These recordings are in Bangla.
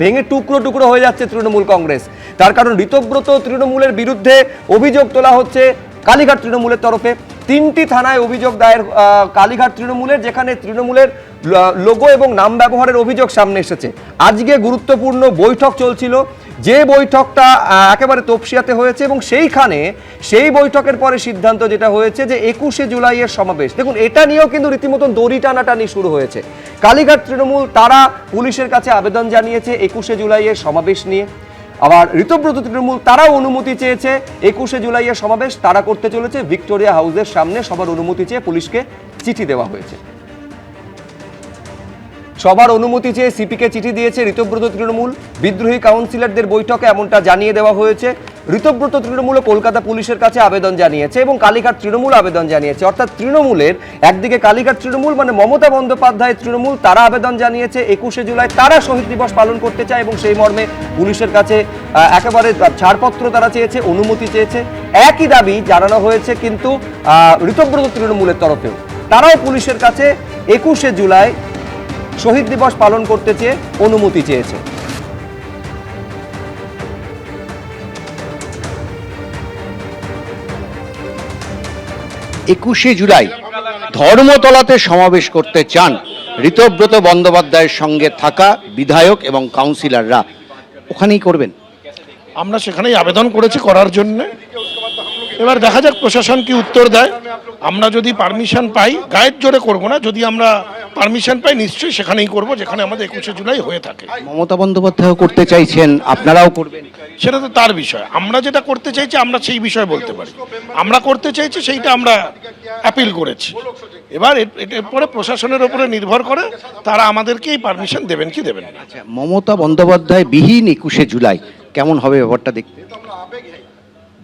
ভেঙে টুকরো টুকরো হয়ে যাচ্ছে তৃণমূল কংগ্রেস। তার কারণ ঋতব্রত তৃণমূলের বিরুদ্ধে অভিযোগ তোলা হচ্ছে কালীঘাট তৃণমূলের তরফে। 3টি থানায় অভিযোগ দায়ের কালীঘাট তৃণমূলের, যেখানে তৃণমূলের লোগো এবং নাম ব্যবহারের অভিযোগ সামনে এসেছে। আজকে গুরুত্বপূর্ণ বৈঠক চলছিল, যে বৈঠকটা একেবারে তপসিয়াতে হয়েছে, এবং সেই বৈঠকের পরে সিদ্ধান্ত যেটা হয়েছে যে 21শে জুলাইয়ের সমাবেশ। দেখুন, এটা নিয়েও কিন্তু রীতিমতন দড়ি টানাটানি শুরু হয়েছে। কালীঘাট তৃণমূল তারা পুলিশের কাছে আবেদন জানিয়েছে 21শে জুলাইয়ের সমাবেশ নিয়ে। আবার ঋতব্রত তৃণমূল তারাও অনুমতি চেয়েছে 21শে জুলাইয়ের সমাবেশ তারা করতে চলেছে ভিক্টোরিয়া হাউসের সামনে। সবার অনুমতি চেয়ে পুলিশকে চিঠি দেওয়া হয়েছে। সবার অনুমতি চেয়ে সিপিকে চিঠি দিয়েছে ঋতব্রত তৃণমূল। বিদ্রোহী কাউন্সিলরদের বৈঠকে এমনটা জানিয়ে দেওয়া হয়েছে। ঋতব্রত তৃণমূল কলকাতা পুলিশের কাছে আবেদন জানিয়েছে এবং কালীঘাট তৃণমূল আবেদন জানিয়েছে। অর্থাৎ তৃণমূলের একদিকে কালীঘাট তৃণমূল মানে মমতা বন্দ্যোপাধ্যায়ের তৃণমূল, তারা আবেদন জানিয়েছে 21শে জুলাই তারা শহীদ দিবস পালন করতে চায় এবং সেই মর্মে পুলিশের কাছে একেবারে ছাড়পত্র তারা চেয়েছে, অনুমতি চেয়েছে। একই দাবি জানানো হয়েছে কিন্তু ঋতব্রত তৃণমূলের তরফেও। তারাও পুলিশের কাছে 21শে জুলাই শহীদ দিবস পালন করতে চেয়ে অনুমতি চেয়েছে। 21শে জুলাই ধর্মতলাতে সমাবেশ করতে চান ঋতব্রত বন্দ্যোপাধ্যায়ের সঙ্গে থাকা বিধায়ক এবং কাউন্সিলররা, ওখানেই করবেন? আমরা সেখানেই আবেদন করেছি করার জন্য। এবার দেখা যাক প্রশাসন কি উত্তর দেয়। আমরা যদি পারমিশন পাই, গায়ের জোরে করব না, যদি আমরা পারমিশন পাই নিশ্চয়ই সেখানেই করব যেখানে আমাদের 21শে জুলাই হয়ে থাকে। মমতা বন্দ্যোপাধ্যায় করতে চাইছেন, আপনারাও করবেন? সেটা তো তার বিষয়। আমরা যেটা করতে চাইছি আমরা সেই বিষয়ে বলতে পারি। আমরা করতে চাইছি সেইটা আমরা অ্যাপিল করেছি। এবার এটার পরে প্রশাসনের উপরে নির্ভর করে তারা আমাদেরকে এই পারমিশন দেবেন কি দেবেন না। আচ্ছা, মমতা বন্দ্যোপাধ্যায় বিহীন 21শে জুলাই কেমন হবে ব্যাপারটা দেখতে?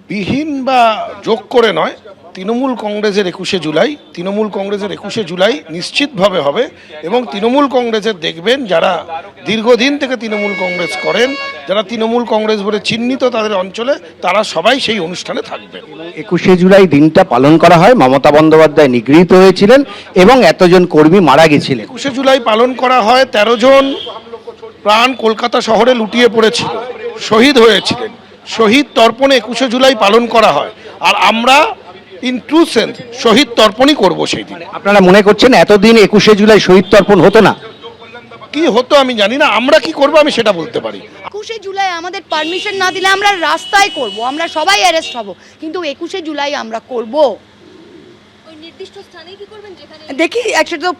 বিহীন বা যোগ করে নয়, তৃণমূল কংগ্রেসের 21শে জুলাই নিশ্চিতভাবে হবে। এবং তৃণমূল কংগ্রেসের দেখবেন যারা দীর্ঘদিন থেকে তৃণমূল কংগ্রেস করেন, যারা তৃণমূল কংগ্রেস বলে চিহ্নিত তাদের অঞ্চলে, তারা সবাই সেই অনুষ্ঠানে থাকবেন। 21শে জুলাই দিনটা পালন করা হয়, মমতা বন্দ্যোপাধ্যায় নিগৃহীত হয়েছিলেন এবং এতজন কর্মী মারা গেছিলেন। 21শে জুলাই পালন করা হয়, 13 জন প্রাণ কলকাতা শহরে লুটিয়ে পড়েছিল, শহীদ হয়েছিলেন। শহীদ তর্পণে 21শে জুলাই পালন করা হয়, আর আমরা ইন ট্রু সেন্স শহীদ তর্পণই করব সেই দিন। আপনারা মনে করছেন এতদিন 21শে জুলাই শহীদ তর্পণ হতো না? কি হতো আমি জানি না, আমরা কি করব আমি সেটা বলতে পারি। 21শে জুলাই আমাদের পারমিশন না দিলে আমরা রাস্তায় করব, আমরা সবাই অ্যারেস্ট হব, কিন্তু 21শে জুলাই আমরা করব। নির্দিষ্ট স্থানে কি করবেন যেখানে দেখি, একসাথে তো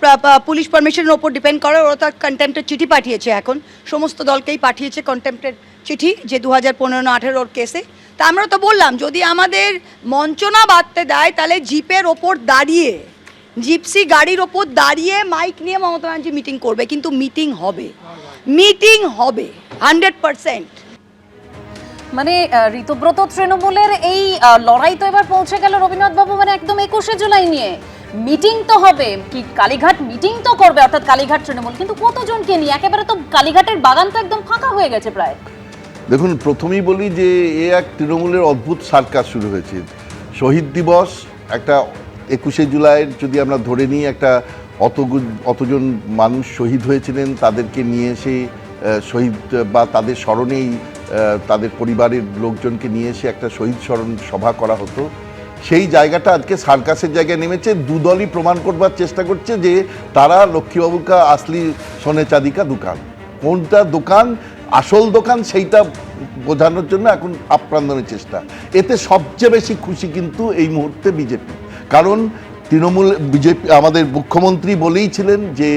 পুলিশ পারমিশনের ওপর ডিপেন্ড করে। ওরা তো কন্টেম্পটের চিঠি পাঠিয়েছে, এখন সমস্ত দলকেই পাঠিয়েছে কন্টেম্পটের চিঠি, যে 2015-18 কেসে। তা আমরা তো বললাম যদি আমাদের মঞ্চনা বাঁধতে দেয় তাহলে জিপের ওপর দাঁড়িয়ে, জিপসি গাড়ির ওপর দাঁড়িয়ে মাইক নিয়ে মমতা ব্যানার্জি মিটিং করবে, কিন্তু মিটিং হবে 100%। মানে ঋতব্রত তৃণমূলের এই লড়াই তো এবার পৌঁছে গেল রবীন্দ্রনাথ বাবু মানে একদম 21শে জুলাই নিয়ে। মিটিং তো হবে, কি কালীঘাট মিটিং তো করবে, অর্থাৎ কালীঘাট তৃণমূল, কিন্তু কতজনকে নিয়ে? একেবারে তো কালীঘাটের বাগান তো একদম ফাঁকা হয়ে গেছে প্রায়। দেখুন, প্রথমেই বলি যে এক তৃণমূলের অদ্ভুত সার্কাস শুরু হয়েছে। শহীদ দিবস একটা 21শে জুলাইয়ের যদি আমরা ধরে নিই, একটা অতজন মানুষ শহীদ হয়েছিলেন, তাদেরকে নিয়ে এসে শহীদ বা তাদের স্মরণেই তাদের পরিবারের লোকজনকে নিয়ে এসে একটা শহীদ স্মরণ সভা করা হতো। সেই জায়গাটা আজকে সার্কাসের জায়গায় নেমেছে। দুদলই প্রমাণ করবার চেষ্টা করছে যে তারা লক্ষ্মীবাবুর কা আসলি সোনে চাঁদি কা দোকান, কোনটা দোকান আসল দোকান সেইটা বোঝানোর জন্য এখন আপ্রাণের চেষ্টা। এতে সবচেয়ে বেশি খুশি কিন্তু এই মুহূর্তে বিজেপি, কারণ তৃণমূল বিজেপি আমাদের মুখ্যমন্ত্রী বলেই ছিলেন যে,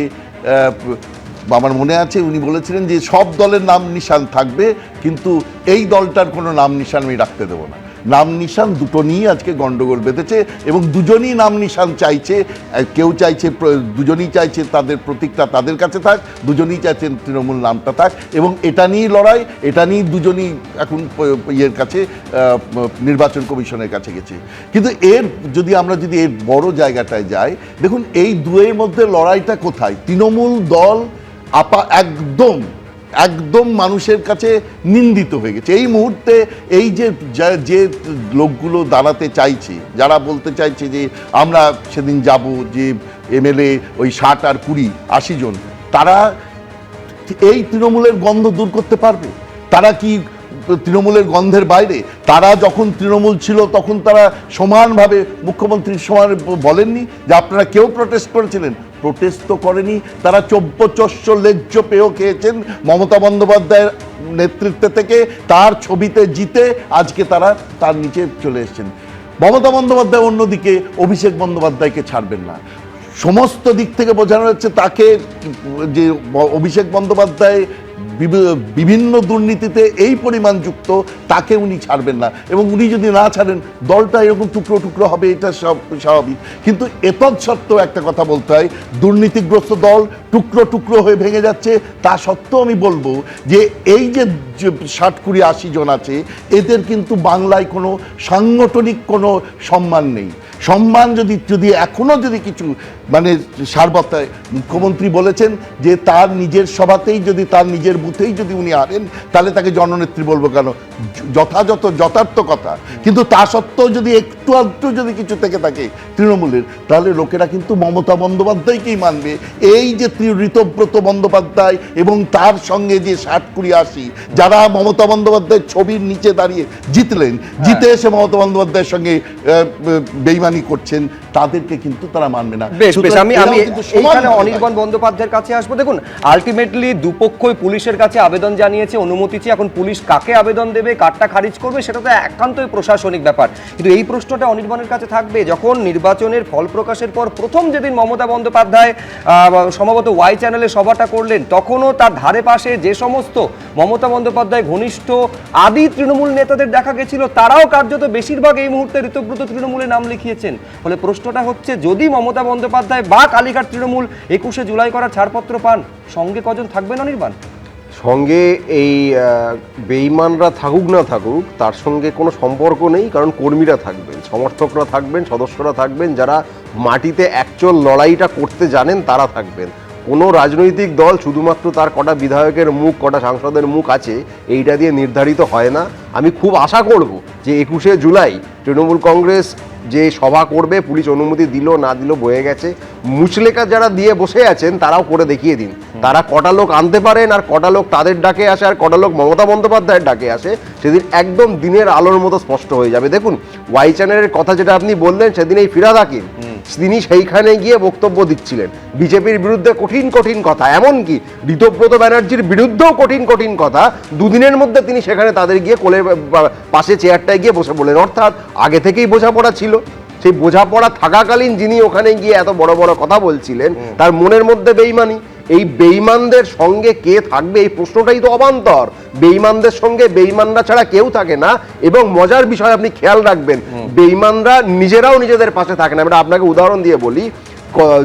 আমার মনে আছে উনি বলেছিলেন যে সব দলের নাম নিশান থাকবে, কিন্তু এই দলটার কোনো নাম নিশান আমি রাখতে দেবো না। নাম নিশান দুটো নিয়ে আজকে গন্ডগোল বেঁধেছে এবং দুজনই নাম নিশান চাইছে। কেউ চাইছে, দুজনই চাইছে তাদের প্রতীকটা তাদের কাছে থাক, দুজনই চাইছেন তৃণমূল নামটা থাক, এবং এটা নিয়েই লড়াই, এটা নিয়ে দুজনই এখন ইয়ের কাছে, নির্বাচন কমিশনের কাছে গেছে। কিন্তু আমরা যদি এর বড় জায়গাটায় যাই, দেখুন এই দুয়ের মধ্যে লড়াইটা কোথায়? তৃণমূল দল একদম মানুষের কাছে নিন্দিত হয়ে গেছে এই মুহূর্তে। এই যে লোকগুলো দাঁড়াতে চাইছে, যারা বলতে চাইছে যে আমরা সেদিন যাব, যে এমএলএ ওই 60 আর 20 80 জন, তারা এই তৃণমূলের গন্ধ দূর করতে পারবে? তারা কি তৃণমূলের গন্ধের বাইরে? তারা যখন তৃণমূল ছিল তখন তারা সমানভাবে মুখ্যমন্ত্রীর সমান বলেননি যে আপনারা কেউ প্রটেস্ট করেছিলেন? প্রটেস্ট তো করেনি তারা। চব্যচস্য লেজ্জ পেয়েও খেয়েছেন মমতা বন্দ্যোপাধ্যায়ের নেতৃত্বে থেকে। তার ছবিতে জিতে আজকে তারা তার নিচে চলে এসেছেন। মমতা বন্দ্যোপাধ্যায় অন্যদিকে অভিষেক বন্দ্যোপাধ্যায়কে ছাড়বেন না। সমস্ত দিক থেকে বোঝানো যাচ্ছে তাকে যে অভিষেক বন্দ্যোপাধ্যায় বিভিন্ন দুর্নীতিতে এই পরিমাণ যুক্ত, তাকে উনি ছাড়বেন না। এবং উনি যদি না ছাড়েন দলটা এরকম টুকরো টুকরো হবে, এটা সব স্বাভাবিক। কিন্তু এতৎসত্ত্বেও একটা কথা বলতে হয়, দুর্নীতিগ্রস্ত দল টুকরো টুকরো হয়ে ভেঙে যাচ্ছে। তা সত্ত্বেও আমি বলবো যে এই যে 60-80 জন আছে, এদের কিন্তু বাংলায় কোনো সাংগঠনিক কোনো সম্মান নেই। সম্মান যদি এখনো যদি কিছু মানে সারবত্তায়, মুখ্যমন্ত্রী বলেছেন যে তার নিজের সভাতেই যদি, তার নিজের বুথেই যদি উনি হারেন তাহলে তাকে জননেত্রী বলবো কেন? যথার্থ কথা। কিন্তু তা সত্ত্বেও যদি একটু আধটু যদি কিছু থেকে থাকে তৃণমূলের, তাহলে লোকেরা কিন্তু মমতা বন্দ্যোপাধ্যায়কেই মানবে। এই যে ঋতব্রত বন্দ্যোপাধ্যায় এবং তার সঙ্গে যে 60-80 যারা মমতা বন্দ্যোপাধ্যায়ের ছবির নিচে দাঁড়িয়ে জিতলেন, জিতে এসে মমতা বন্দ্যোপাধ্যায়ের সঙ্গে বেইমানি করছেন, তাদেরকে কিন্তু তারা মানবে না। বেশ আমি এইখানে অনির্বাণ বন্দ্যোপাধ্যায়ের কাছে আসবো। দেখুন, আলটিমেটলি দুপক্ষই পুলিশের কাছে আবেদন জানিয়েছে, অনুমতি চেয়ে। এখন পুলিশ কাকে আবেদন দেবে, কারটা খারিজ করবে, সেটা তো একান্তই প্রশাসনিক ব্যাপার। কিন্তু এই প্রশ্নটা অনির্বাণের কাছে থাকবে, যখন নির্বাচনের ফল প্রকাশের পর প্রথম যেদিন মমতা বন্দ্যোপাধ্যায় সম্ভবত ওয়াই চ্যানেলে সভাটা করলেন, তখনও তার ধারে পাশে যে সমস্ত মমতা বন্দ্যোপাধ্যায় ঘনিষ্ঠ আদি তৃণমূল নেতাদের দেখা গেছিল, তারাও কার্যত বেশিরভাগ এই মুহূর্তে ঋতব্রত তৃণমূলে নাম লিখিয়েছেন। ফলে প্রশ্নটা হচ্ছে, যদি মমতা বন্দ্যোপাধ্যায় বা কালীঘাট তৃণমূল 21শে জুলাই করার ছাড়পত্র পান, সঙ্গে কজন থাকবেন অনির্বাণ? সঙ্গে এই বেঈমানরা থাকুক না থাকুক তার সঙ্গে কোনো সম্পর্ক নেই, কারণ কর্মীরা থাকবেন, সমর্থকরা থাকবেন, সদস্যরা থাকবেন, যারা মাটিতে অ্যাকচুয়াল লড়াইটা করতে জানেন তারা থাকবেন। কোনো রাজনৈতিক দল শুধুমাত্র তার কটা বিধায়কের মুখ, কটা সাংসদের মুখ আছে এইটা দিয়ে নির্ধারিত হয় না। আমি খুব আশা করব যে 21শে জুলাই তৃণমূল কংগ্রেস যে সভা করবে, পুলিশ অনুমতি দিল না দিল বয়ে গেছে, মুচলেকা যারা দিয়ে বসে আছেন তারাও করে দেখিয়ে দিন তারা কটা লোক আনতে পারেন, আর কটা লোক তাদের ডাকে আসে, আর কটা লোক মমতা বন্দ্যোপাধ্যায়ের ডাকে আসে। সেদিন একদম দিনের আলোর মতো স্পষ্ট হয়ে যাবে। দেখুন, ওয়াই চ্যানেলের কথা যেটা আপনি বললেন, সেদিন এই ফিরহাদ হাকিম তিনি সেইখানে গিয়ে বক্তব্য দিচ্ছিলেন বিজেপির বিরুদ্ধে কঠিন কঠিন কথা, এমনকি ঋতব্রত ব্যানার্জির বিরুদ্ধেও কঠিন কঠিন কথা। দুদিনের মধ্যে তিনি সেখানে তাদের গিয়ে কোলের পাশে চেয়ারটায় গিয়ে বসে বলেন। অর্থাৎ আগে থেকেই বোঝাপড়া ছিল। সেই বোঝাপড়া থাকাকালীন যিনি ওখানে গিয়ে এত বড় বড় কথা বলছিলেন, তার মনের মধ্যে বেইমানি। এই বেইমানদের সঙ্গে কে থাকবে, এই প্রশ্নটাই তো অবান্তর। বেইমানদের সঙ্গে বেইমানরা ছাড়া কেউ থাকে না। এবং মজার বিষয়, আপনি খেয়াল রাখবেন, বেইমানরা নিজেরাও নিজেদের পাশে থাকে না। আমরা আপনাকে উদাহরণ দিয়ে বলি,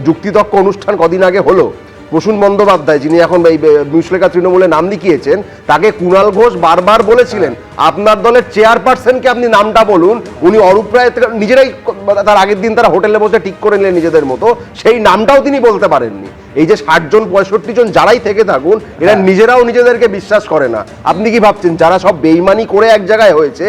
যুক্তিতক্ক অনুষ্ঠান কদিন আগে হলো, প্রসূন বন্দ্যোপাধ্যায় যিনি এখন এই মুচলেকা তৃণমূলে নাম লিখিয়েছেন, তাকে কুণাল ঘোষ বারবার বলেছিলেন আপনার দলের চেয়ারপারসনকে আপনি নামটা বলুন। উনি অরূপ রায় নিজেরাই তার আগের দিন তারা হোটেলে বসে ঠিক করে নিলেন নিজেদের মতো, সেই নামটাও তিনি বলতে পারেননি। এই যে 60 জন 65 জন যারাই থেকে থাকুন, এরা নিজেরাও নিজেদেরকে বিশ্বাস করে না। আপনি কি ভাবছেন যারা সব বেইমানি করে এক জায়গায় হয়েছে,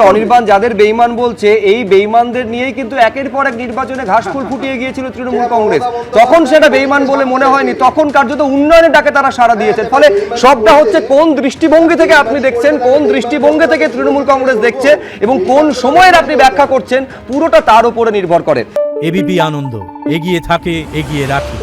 অনির্বাণ যাদের বেইমান বলছে, এই বেইমানদের নিয়েই কিন্তু একের পর এক নির্বাচনে ঘাসফুল ফুটিয়ে গিয়েছিল তৃণমূল কংগ্রেস। তখন সেটা বেইমান বলে মনে হয়নি, তখন কার্যত উন্নয়নের ডাকে তারা সাড়া দিয়েছেন। ফলে সবটা হচ্ছে কোন দৃষ্টিভঙ্গি থেকে আপনি দেখছেন, কোন দৃষ্টিভঙ্গি থেকে তৃণমূল কংগ্রেস দেখছে, এবং কোন সময়ের আপনি ব্যাখ্যা করছেন, পুরোটা তার উপরে নির্ভর করে। এবিপি আনন্দ, এগিয়ে থাকে, এগিয়ে রাখে।